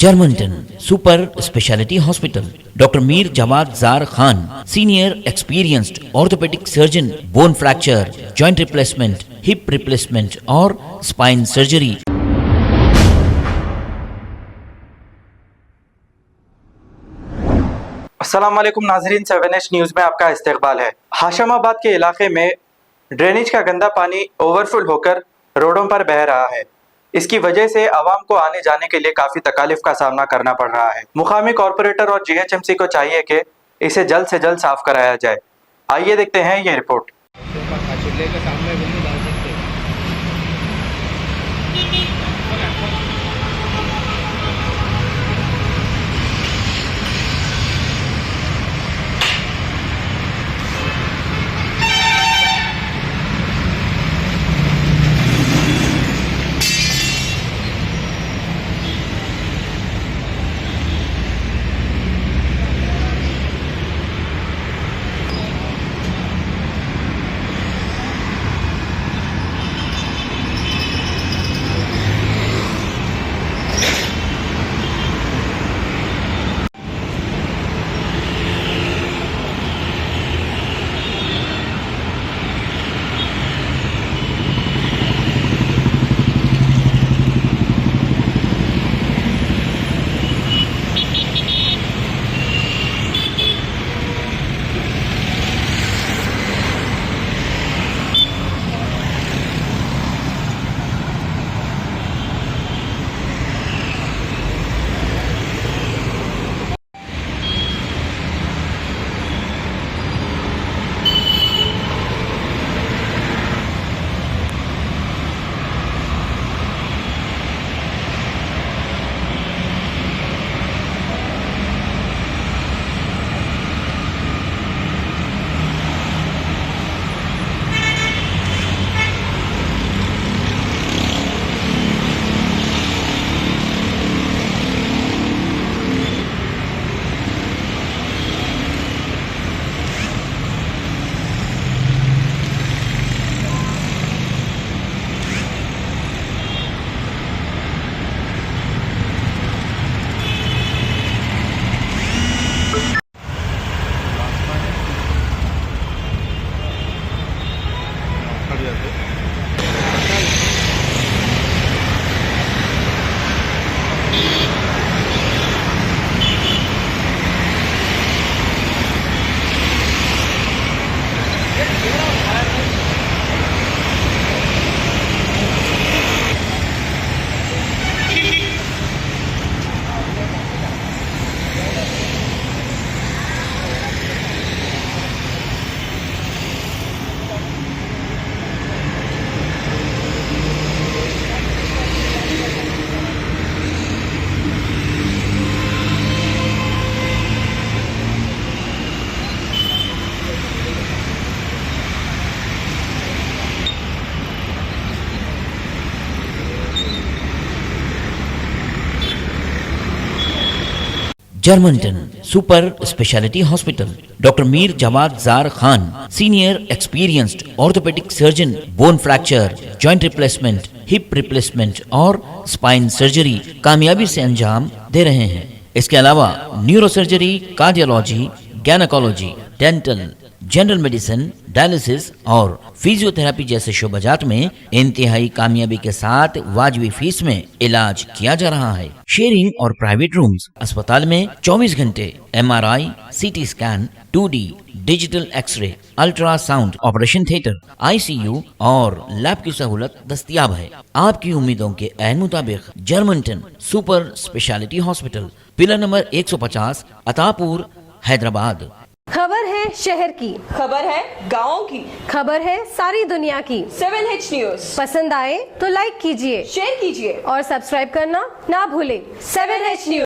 Germanton super speciality hospital, doctor Mir Jawad Jar Khan, senior experienced orthopaedic surgeon, bone fracture, joint replacement, hip replacement और spine surgery. अस्सलाम वालेकुम नाज़रीन, 7H news में आपका इस्तकबाल है। हाशमाबाद के इलाके में ड्रेनेज का गंदा पानी ओवरफुल होकर रोडों पर बह रहा है। इसकी वजह से आवाम को आने जाने के लिए काफ़ी तकालीफ का सामना करना पड़ रहा है। मुकामी कॉरपोरेटर और GHMC को चाहिए कि इसे जल्द से जल्द साफ कराया जाए। आइए देखते हैं ये report. Germanton super speciality hospital, doctor Mir Jawad Jar Khan, senior experienced orthopaedic surgeon, bone fracture, joint replacement, hip replacement और स्पाइन सर्जरी कामयाबी से अंजाम दे रहे हैं। इसके अलावा neuro surgery, cardiology, gynaecology, dental, general medicine, dialysis और फिजियोथेरेपी जैसे शोबाजात में इंतहाई कामयाबी के साथ वाजबी फीस में इलाज किया जा रहा है। शेयरिंग और प्राइवेट रूम्स, अस्पताल में 24 घंटे MRI, CT scan, 2D digital X ray, ultrasound, operation theatre, ICU और लैब की सहूलत दस्तयाब है। आपकी उम्मीदों के ऐन मुताबिक Germanton super speciality hospital, pillar number 150, Attapur, Hyderabad. खबर है शहर की, खबर है गाँव की, खबर है सारी दुनिया की। 7H न्यूज़ पसंद आए तो लाइक कीजिए, शेयर कीजिए और सब्सक्राइब करना ना भूलें। 7H news.